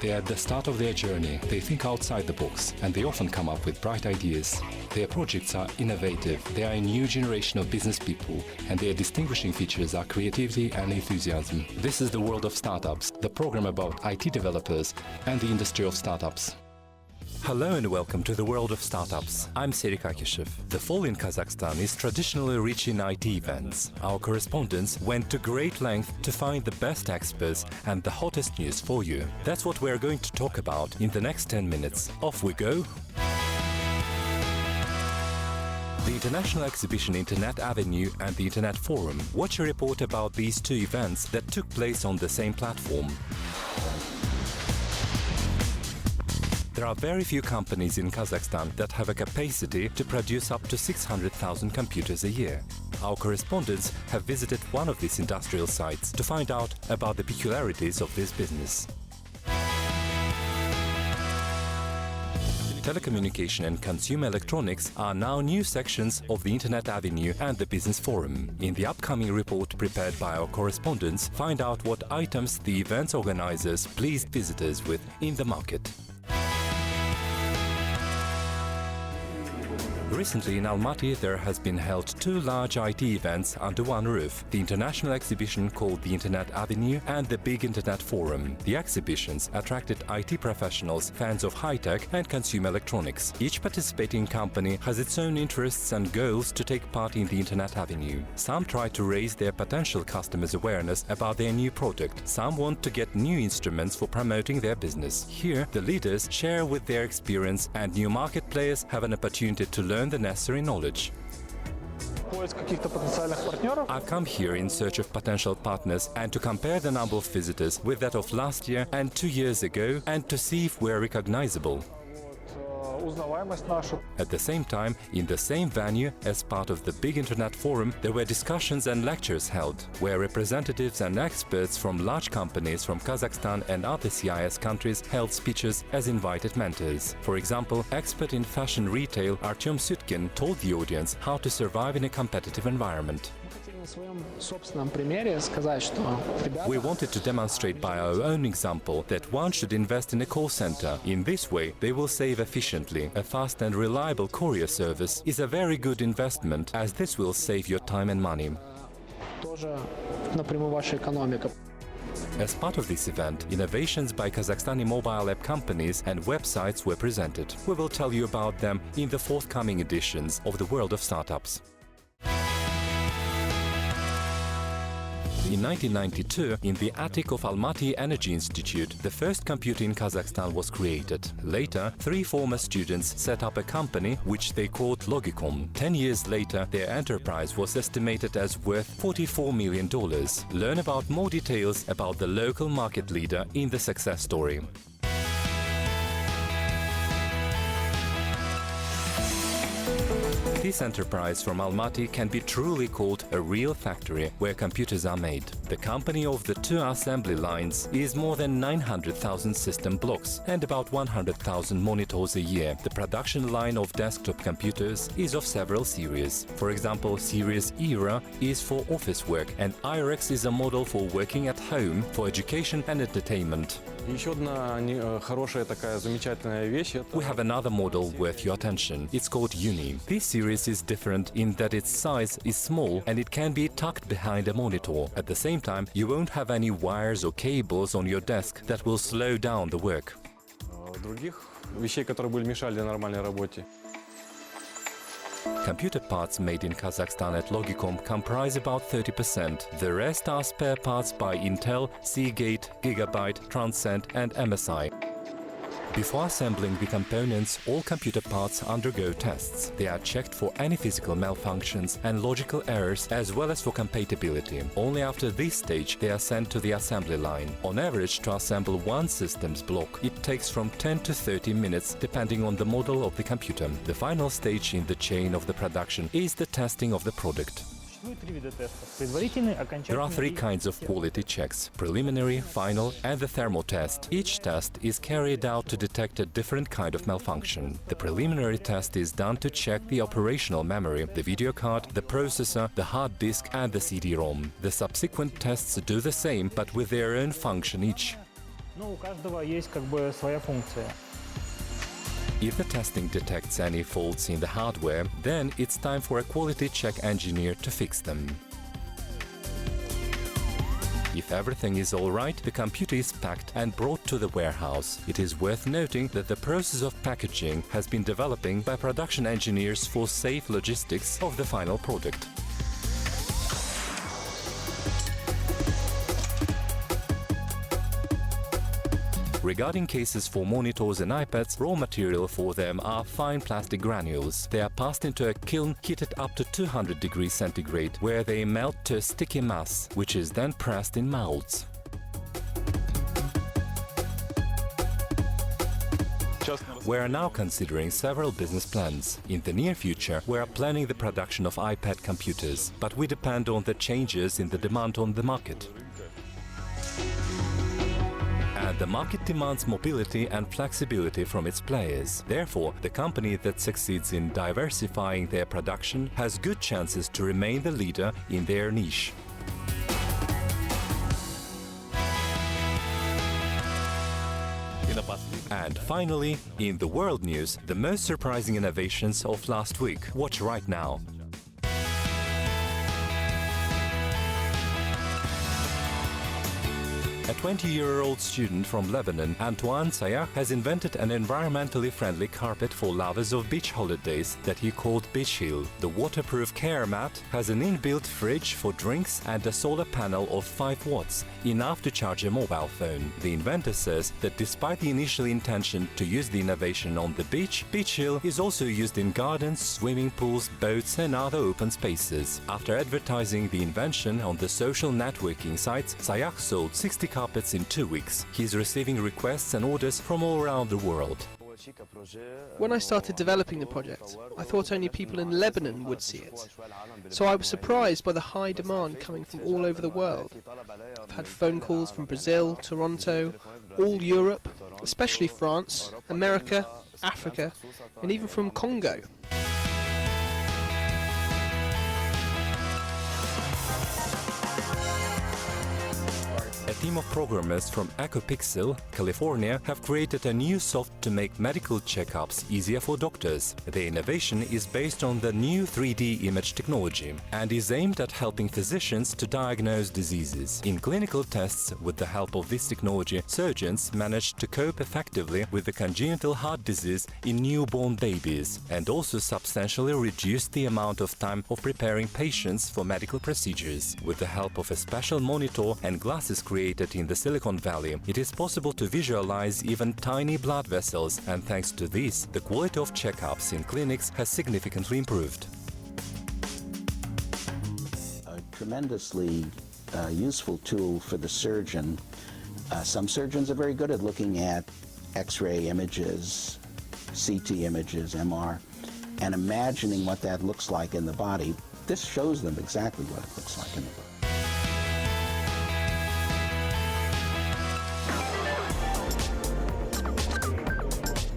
They are at the start of their journey, they think outside the box, and they often come up with bright ideas. Their projects are innovative, they are a new generation of business people, and their distinguishing features are creativity and enthusiasm. This is the World of Startups, the program about IT developers and the industry of startups. Hello and welcome to the World of Startups. I'm Echopixel. The fall in Kazakhstan is traditionally rich in IT events. Our correspondents went to great length to find the best experts and the hottest news for you. That's what we're going to talk about in the next 10 minutes. Off we go! The International Exhibition Internet Avenue and the Internet Forum. Watch a report about these two events that took place on the same platform. There are very few companies in Kazakhstan that have a capacity to produce up to 600,000 computers a year. Our correspondents have visited one of these industrial sites to find out about the peculiarities of this business. Telecommunication and consumer electronics are now new sections of the Internet Avenue and the Business Forum. In the upcoming report prepared by our correspondents, find out what items the event's organizers pleased visitors with in the market. Recently in Almaty there has been held two large IT events under one roof, the international exhibition called the Internet Avenue and the Big Internet Forum. The exhibitions attracted IT professionals, fans of high-tech and consumer electronics. Each participating company has its own interests and goals to take part in the Internet Avenue. Some try to raise their potential customers' awareness about their new product. Some want to get new instruments for promoting their business. Here, the leaders share with their experience and new market players have an opportunity to learn the necessary knowledge. I've come here in search of potential partners and to compare the number of visitors with that of last year and 2 years ago and to see if we're recognizable. At the same time, in the same venue, as part of the Big Internet Forum, there were discussions and lectures held, where representatives and experts from large companies from Kazakhstan and other CIS countries held speeches as invited mentors. For example, expert in fashion retail Artyom Sutkin told the audience how to survive in a competitive environment. We wanted to demonstrate by our own example that one should invest in a call center. In this way, they will save efficiently. A fast and reliable courier service is a very good investment, as this will save your time and money. As part of this event, innovations by Kazakhstani mobile app companies and websites were presented. We will tell you about them in the forthcoming editions of the World of Startups. In 1992, in the attic of Almaty Energy Institute, the first computer in Kazakhstan was created. Later, 3 former students set up a company which they called Logicom. 10 years later, their enterprise was estimated as worth $44 million. Learn about more details about the local market leader in the success story. This enterprise from Almaty can be truly called a real factory where computers are made. The company of the 2 assembly lines is more than 900,000 system blocks and about 100,000 monitors a year. The production line of desktop computers is of several series. For example, series ERA is for office work and IREX is a model for working at home, for education and entertainment. We have another model worth your attention. It's called Uni. This series is different in that its size is small and it can be tucked behind a monitor. At the same time, you won't have any wires or cables on your desk that will slow down the work. Computer parts made in Kazakhstan at Logicom comprise about 30%. The rest are spare parts by Intel, Seagate, Gigabyte, Transcend and MSI. Before assembling the components, all computer parts undergo tests. They are checked for any physical malfunctions and logical errors as well as for compatibility. Only after this stage they are sent to the assembly line. On average, to assemble one system's block, it takes from 10 to 30 minutes depending on the model of the computer. The final stage in the chain of the production is the testing of the product. There are 3 kinds of quality checks: preliminary, final and the thermal test. Each test is carried out to detect a different kind of malfunction. The preliminary test is done to check the operational memory, the video card, the processor, the hard disk and the CD-ROM. The subsequent tests do the same but with their own function each. Ну, у каждого есть своя функция. If the testing detects any faults in the hardware, then it's time for a quality check engineer to fix them. If everything is all right, the computer is packed and brought to the warehouse. It is worth noting that the process of packaging has been developing by production engineers for safe logistics of the final product. Regarding cases for monitors and iPads, raw material for them are fine plastic granules. They are passed into a kiln heated up to 200 degrees centigrade, where they melt to a sticky mass, which is then pressed in molds. We are now considering several business plans. In the near future, we are planning the production of iPad computers, but we depend on the changes in the demand on the market. And the market demands mobility and flexibility from its players. Therefore, the company that succeeds in diversifying their production has good chances to remain the leader in their niche. And finally, in the world news, the most surprising innovations of last week. Watch right now. A 20-year-old student from Lebanon, Antoine Sayah, has invented an environmentally friendly carpet for lovers of beach holidays that he called Echopixel. The waterproof care mat has an inbuilt fridge for drinks and a solar panel of 5 watts, enough to charge a mobile phone. The inventor says that despite the initial intention to use the innovation on the beach, Echopixel is also used in gardens, swimming pools, boats and other open spaces. After advertising the invention on the social networking sites, Sayah sold 60 carpets in 2 weeks. He's receiving requests and orders from all around the world. When I started developing the project, I thought only people in Lebanon would see it. So I was surprised by the high demand coming from all over the world. I've had phone calls from Brazil, Toronto, all Europe, especially France, America, Africa, and even from Congo. A team of programmers from Echopixel, California, have created a new software to make medical checkups easier for doctors. The innovation is based on the new 3D image technology and is aimed at helping physicians to diagnose diseases. In clinical tests, with the help of this technology, surgeons managed to cope effectively with the congenital heart disease in newborn babies and also substantially reduced the amount of time of preparing patients for medical procedures. With the help of a special monitor and glasses created in the Silicon Valley, it is possible to visualize even tiny blood vessels, and thanks to this, the quality of checkups in clinics has significantly improved. A tremendously useful tool for the surgeon. Some surgeons are very good at looking at X-ray images, CT images, MR, and imagining what that looks like in the body. This shows them exactly what it looks like in the body.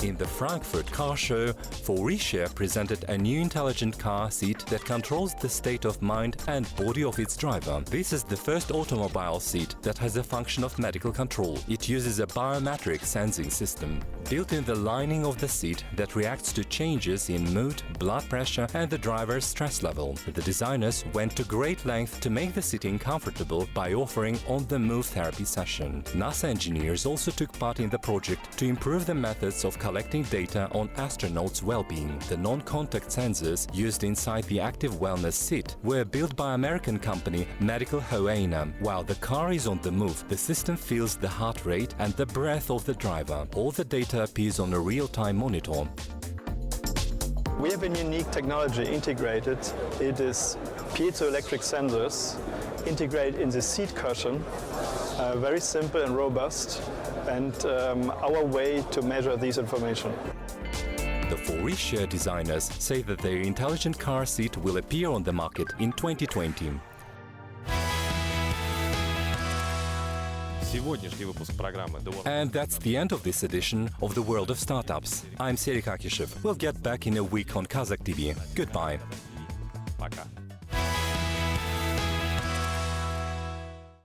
In the Frankfurt car show, Faurecia presented a new intelligent car seat that controls the state of mind and body of its driver. This is the first automobile seat that has a function of medical control. It uses a biometric sensing system built in the lining of the seat that reacts to changes in mood, blood pressure and the driver's stress level. The designers went to great length to make the sitting comfortable by offering on-the-move therapy session. NASA engineers also took part in the project to improve the methods of collecting data on astronauts' well-being. The non-contact sensors used inside the active wellness seat were built by American company Medical Hoena. While the car is on the move, the system feels the heart rate and the breath of the driver. All the data appears on a real-time monitor. We have a unique technology integrated. It is piezoelectric sensors integrated in the seat cushion, very simple and robust, and our way to measure this information. The Faurecia designers say that their intelligent car seat will appear on the market in 2020. And that's the end of this edition of The World of Startups. I'm Serhii Kakishev. We'll get back in a week on Kazakh TV. Goodbye. Пока.